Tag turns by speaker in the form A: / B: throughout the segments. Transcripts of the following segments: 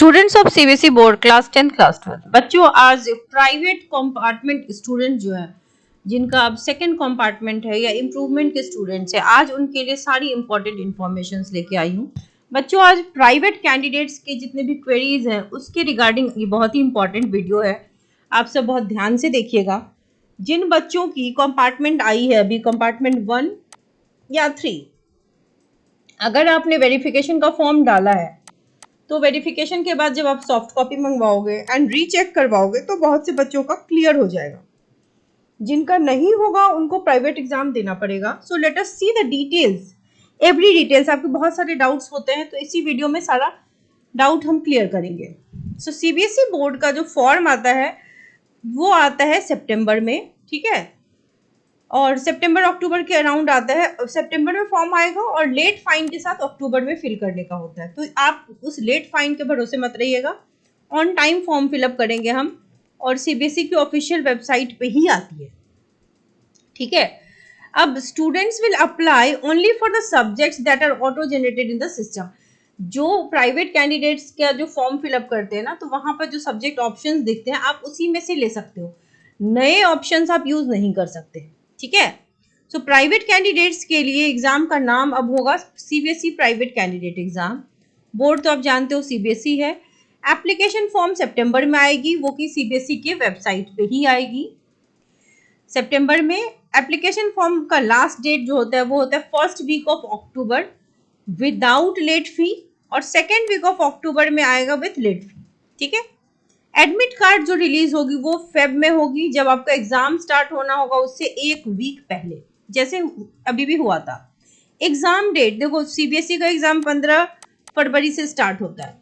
A: Students of CBSE board class 10 class 12 बच्चों, आज private compartment student जो है, जिनका अब सेकंड कंपार्टमेंट है या इम्प्रूवमेंट के स्टूडेंट्स है, आज उनके लिए सारी इंपॉर्टेंट इंफॉर्मेशन लेके आई हूँ। बच्चों, आज प्राइवेट कैंडिडेट्स के जितने भी क्वेरीज हैं उसके रिगार्डिंग ये बहुत ही इंपॉर्टेंट वीडियो है। आप सब बहुत ध्यान से देखिएगा। जिन बच्चों की कंपार्टमेंट आई है अभी कंपार्टमेंट 1 या 3, अगर आपने वेरिफिकेशन का फॉर्म डाला है तो वेरिफिकेशन के बाद जब आप सॉफ्ट कॉपी मंगवाओगे एंड रीचेक करवाओगे तो बहुत से बच्चों का क्लियर हो जाएगा। जिनका नहीं होगा उनको प्राइवेट एग्जाम देना पड़ेगा। So let us see the details, every details. आपके बहुत सारे डाउट्स होते हैं तो इसी वीडियो में सारा डाउट हम क्लियर करेंगे। सो सीबीएसई बोर्ड का जो फॉर्म आता है वो आता है सितंबर में, ठीक है, और सितंबर अक्टूबर के अराउंड आता है। सितंबर में फॉर्म आएगा और लेट फाइन के साथ अक्टूबर में फिल करने का होता है। तो आप उस लेट फाइन के भरोसे मत रहिएगा, ऑन टाइम फॉर्म फिलअप करेंगे हम, और सीबीएसई की ऑफिशियल वेबसाइट पे ही आती है, ठीक है। अब students will apply only for the subjects that are auto generated in the system. जो प्राइवेट कैंडिडेट्स का जो फॉर्म फिलअप करते हैं ना, तो वहां पर जो सब्जेक्ट ऑप्शंस दिखते हैं आप उसी में से ले सकते हो, नए ऑप्शंस आप यूज नहीं कर सकते, ठीक है। सो प्राइवेट कैंडिडेट्स के लिए एग्जाम का नाम अब होगा CBSE private candidate exam. Board तो आप जानते हो सीबीएसई है। एप्लीकेशन फॉर्म सितंबर में आएगी, वो कि सीबीएसई के वेबसाइट पे ही आएगी सितंबर में। एप्लीकेशन फॉर्म का लास्ट डेट जो होता है वो होता है first week of October without late fee, और सेकेंड वीक ऑफ अक्टूबर में आएगा विथ लेट फी, ठीक है। एडमिट कार्ड जो रिलीज होगी वो फेब में होगी, जब आपका एग्जाम स्टार्ट होना होगा उससे एक वीक पहले, जैसे अभी भी हुआ था। एग्जाम डेट देखो, सीबीएसई का एग्जाम 15 फरवरी से स्टार्ट होता है,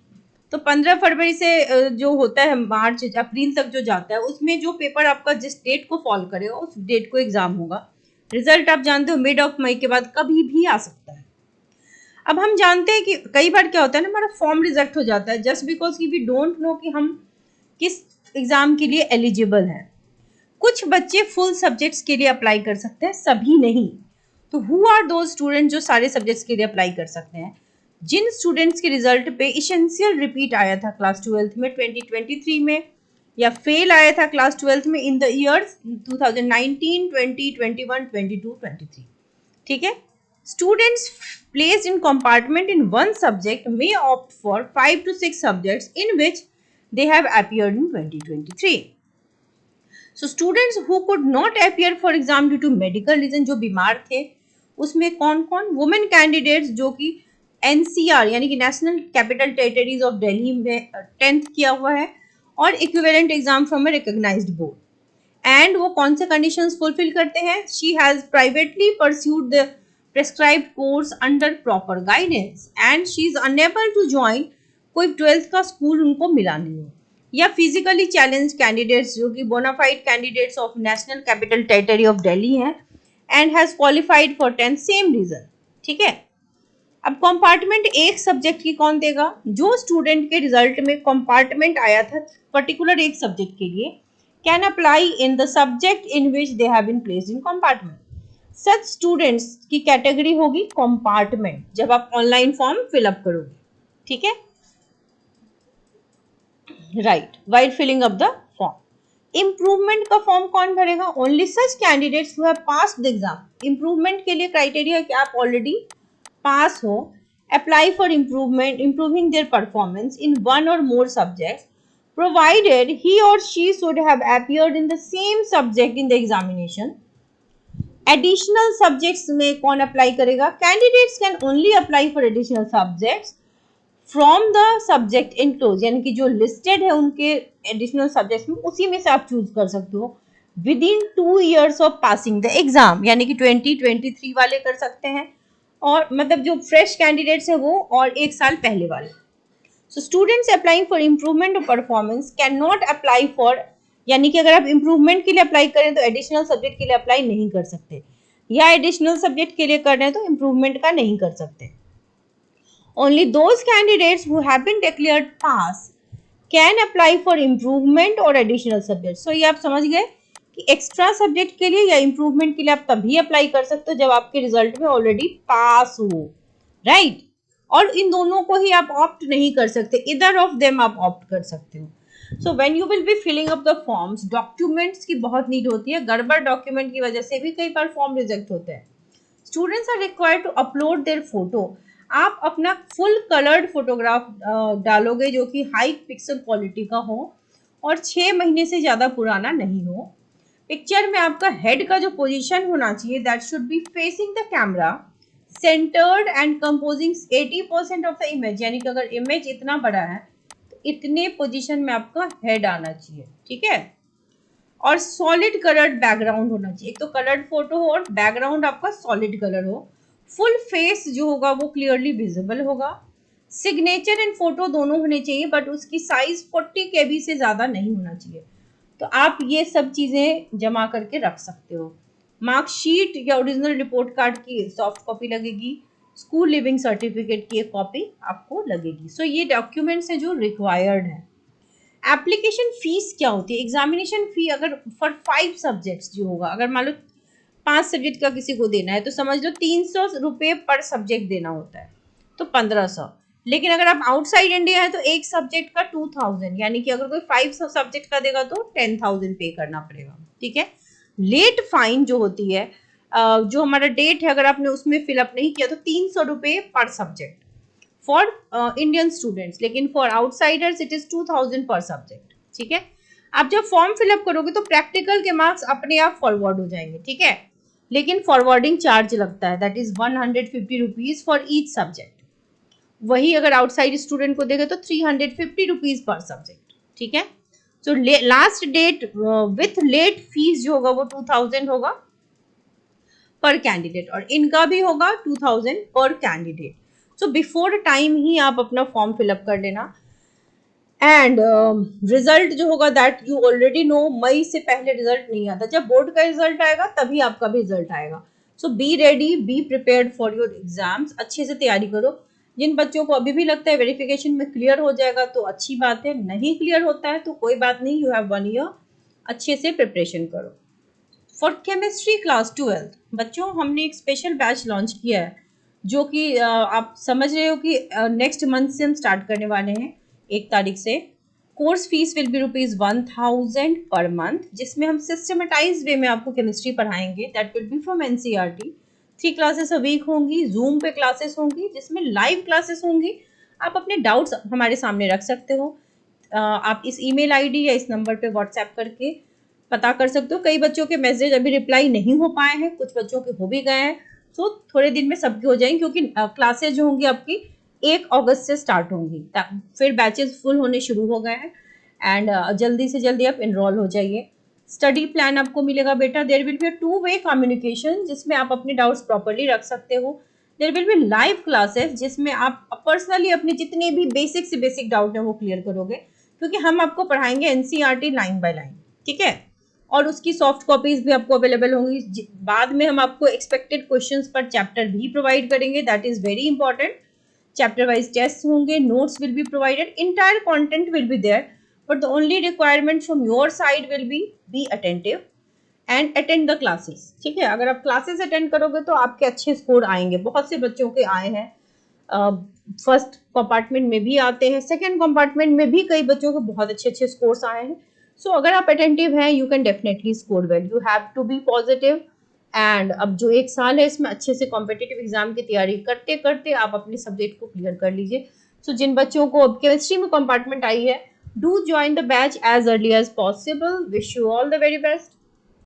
A: तो 15 फरवरी से जो होता है मार्च अप्रैल तक जो जाता है, उसमें जो पेपर आपका जिस डेट को फॉलो करेगा उस डेट को एग्जाम होगा। रिजल्ट आप जानते हो मिड ऑफ मई के बाद कभी भी आ सकता है। अब हम जानते हैं कि कई बार क्या होता है ना, हमारा फॉर्म रिजेक्ट हो जाता है जस्ट बिकॉज की वी डोंट नो कि हम किस एग्जाम के लिए एलिजिबल हैं। कुछ बच्चे फुल सब्जेक्ट्स के लिए अप्लाई कर सकते हैं, सभी नहीं। तो हु आर दो स्टूडेंट जो सारे सब्जेक्ट्स के लिए अप्लाई कर सकते हैं? जिन स्टूडेंट्स के रिजल्ट पे एसेंशियल रिपीट आया था क्लास 12 में 2023 में, या फेल आया था क्लास 12 में इन द ईयर्स 2019, 20, 21, 22, 23, ठीक है। Students placed in compartment in one subject may opt for 5 to 6 subjects in which they have appeared in 2023. So students who could not appear for exam due to medical reason, जो बीमार थे, उसमें कौन कौन? Women candidates जो कि NCR यानी कि national capital territories of Delhi में 10th किया हुआ है और equivalent exam from a recognised board, and वो कौन से कंडीशंस फुलफिल करते हैं? She has privately pursued the prescribed course under proper guidance and she is unable to join, कोई 12th का स्कूल उनको मिला नहीं हो, या फिजिकली चैलेंज कैंडिडेट्स जो कि bonafide candidates of national capital territory of Delhi हैं and has qualified for 10th same reason, ठीक है। अब कंपार्टमेंट एक सब्जेक्ट की कौन देगा? जो स्टूडेंट के रिजल्ट में कंपार्टमेंट आया था पर्टिकुलर एक सब्जेक्ट के लिए can apply in the subject in which they have been placed in compartment. Such students की कैटेगरी होगी कंपार्टमेंट जब आप ऑनलाइन फॉर्म फिलअप करोगे, ठीक है, right, while filling up the form. Improvement का फॉर्म कौन भरेगा? Only such candidates who have passed the exam. Improvement के लिए क्राइटेरिया है कि आप ऑलरेडी पास हो। Apply for improvement, improving their performance in one or more subjects provided ही और she should have appeared in the same subject in the examination. Additional subjects में कौन apply करेगा? Candidates can only apply for additional subjects from the subject enclose, यानी कि जो listed है उनके additional subjects में उसी में से आप चूज कर सकते हो with in 2 years of passing the exam, यानी कि 2023 वाले कर सकते हैं, और मतलब जो फ्रेश कैंडिडेट्स है वो, और 1 साल पहले वाले। So students applying for improvement of performance can not apply for, यानी कि अगर आप इम्प्रूवमेंट के लिए अप्लाई करें तो एडिशनल सब्जेक्ट के लिए अप्लाई नहीं कर सकते, या एडिशनल सब्जेक्ट के लिए कर रहे हैं तो इम्प्रूवमेंट का नहीं कर सकते। Only those candidates who have been declared pass can apply for improvement और एडिशनल सब्जेक्ट। सो ये आप समझ गए कि एक्स्ट्रा सब्जेक्ट के लिए या इम्प्रूवमेंट के लिए आप तभी अप्लाई कर सकते हो जब आपके रिजल्ट में ऑलरेडी पास हो, राइट। और इन दोनों को ही आप ऑप्ट नहीं कर सकते, इधर ऑफ देम आप ऑप्ट कर सकते हो। So when you will be filling up the forms, documents की बहुत नीड होती है, गड़बड़ डॉक्यूमेंट की वजह से भी कई बार फॉर्म रिजेक्ट होते हैं। Students are required to upload their photo. आप अपना फुल कलर्ड फोटोग्राफ डालोगे जो कि हाई पिक्सल क्वालिटी का हो और 6 महीने से ज़्यादा पुराना नहीं हो। पिक्चर में आपका हेड का जो पोजीशन होना चाहिए that should be facing the camera, centred and composing 80% of the image, यानी कि अगर इमेज इतना बड़ा है तो इतने पोजीशन में आपका हेड आना चाहिए, ठीक है। और सॉलिड कलर्ड बैकग्राउंड होना चाहिए, एक तो कलर्ड फोटो हो और बैकग्राउंड आपका सॉलिड कलर हो। फुल फेस जो होगा वो क्लियरली विजिबल होगा। सिग्नेचर एंड फोटो दोनों होने चाहिए बट उसकी साइज 40 KB से ज़्यादा नहीं होना चाहिए। तो आप ये सब चीज़ें जमा करके रख सकते हो। मार्कशीट या ओरिजिनल रिपोर्ट कार्ड की सॉफ्ट कॉपी लगेगी, स्कूल लिविंग सर्टिफिकेट की एक कॉपी आपको लगेगी। सो ये डॉक्यूमेंट्स हैं जो रिक्वायर्ड है। एप्लीकेशन फीस क्या होती है? एग्जामिनेशन फी अगर फॉर 5 सब्जेक्ट्स जो होगा, अगर मान लो 5 सब्जेक्ट का किसी को देना है तो समझ लो 300 रुपये पर सब्जेक्ट देना होता है, तो 1500। लेकिन अगर आप आउटसाइड इंडिया है तो एक सब्जेक्ट का 2000, यानी कि अगर कोई 5 सब्जेक्ट का देगा तो 10,000 पे करना पड़ेगा, ठीक है। लेट फाइन जो होती है, जो हमारा डेट है अगर आपने उसमें फिलअप नहीं किया तो 300 रुपये पर सब्जेक्ट फॉर इंडियन स्टूडेंट्स, लेकिन फॉर आउटसाइडर्स इट इज 2000 पर सब्जेक्ट, ठीक है। आप जब फॉर्म फिलअप करोगे तो प्रैक्टिकल के मार्क्स अपने आप फॉरवर्ड हो जाएंगे, ठीक है, लेकिन फॉरवर्डिंग चार्ज लगता है that is 150 rupees for each subject. वही अगर आउटसाइड स्टूडेंट को देगा तो 350 रुपीज पर सब्जेक्ट, ठीक है। So last date with late fees जो होगा वो 2000 होगा पर कैंडिडेट, और इनका भी होगा 2000 पर कैंडिडेट। सो बिफोर टाइम ही आप अपना फॉर्म फिलअप कर लेना। एंड रिजल्ट जो होगा दैट यू ऑलरेडी नो, मई से पहले रिजल्ट नहीं आता, जब बोर्ड का रिजल्ट आएगा तभी आपका भी रिजल्ट आएगा। So be ready, be prepared for your exams, अच्छे से तैयारी करो। जिन बच्चों को अभी भी लगता है वेरिफिकेशन में क्लियर हो जाएगा तो अच्छी बात है, नहीं क्लियर होता है तो कोई बात नहीं, यू हैव 1 ईयर, अच्छे से प्रिपरेशन करो। फॉर केमिस्ट्री क्लास 12 बच्चों हमने एक स्पेशल बैच लॉन्च किया है जो कि आप समझ रहे हो कि नेक्स्ट मंथ से हम स्टार्ट करने वाले हैं 1 तारीख से। Course fees will be ₹1000 per month, जिसमें हम सिस्टमेटाइज वे में आपको केमिस्ट्री पढ़ाएंगे। That will be from NCERT. 3 classes a week होंगी, जूम पे क्लासेस होंगी जिसमें लाइव क्लासेस होंगी। आप अपने डाउट्स हमारे सामने रख सकते हो। आप इस ईमेल आईडी या इस नंबर पे व्हाट्सएप करके पता कर सकते हो। कई बच्चों के मैसेज अभी रिप्लाई नहीं हो पाए हैं, कुछ बच्चों के हो भी गए हैं, तो थोड़े दिन में सबके हो जाएंगे क्योंकि क्लासेज जो होंगी आपकी 1 अगस्त से स्टार्ट होंगी, फिर बैचेस फुल होने शुरू हो गए हैं। एंड जल्दी से जल्दी आप इनरोल हो जाइए। स्टडी प्लान आपको मिलेगा बेटा, there will be a two way communication जिसमें आप अपने डाउट्स प्रॉपर्ली रख सकते हो। There will be live classes जिसमें आप पर्सनली अपने जितने भी बेसिक से बेसिक डाउट है वो क्लियर करोगे, क्योंकि हम आपको पढ़ाएंगे एनसीईआरटी लाइन बाय लाइन, ठीक है। और उसकी सॉफ्ट कॉपीज भी आपको अवेलेबल होंगी। बाद में हम आपको एक्सपेक्टेड क्वेश्चंस पर चैप्टर भी प्रोवाइड करेंगे, that is very important. Chapter wise test होंगे, notes will be provided, entire content will be there, but the only requirement from your side will be attentive and attend the classes, ठीक है। अगर आप classes attend करोगे तो आपके अच्छे score आएंगे। बहुत से बच्चों के आए हैं, फर्स्ट कंपार्टमेंट में भी आते हैं, सेकेंड कंपार्टमेंट में भी कई बच्चों के बहुत अच्छे अच्छे स्कोर्स आए हैं। सो अगर आप अटेंटिव हैं you can definitely score well, you have to be positive. And अब जो 1 साल है इसमें अच्छे से कॉम्पिटिटिव एग्जाम की तैयारी करते करते आप अपने सब्जेक्ट को क्लियर कर लीजिए। सो जिन बच्चों को अब केमिस्ट्री में कंपार्टमेंट आई है, do join the batch as early as possible. Wish you all the very best.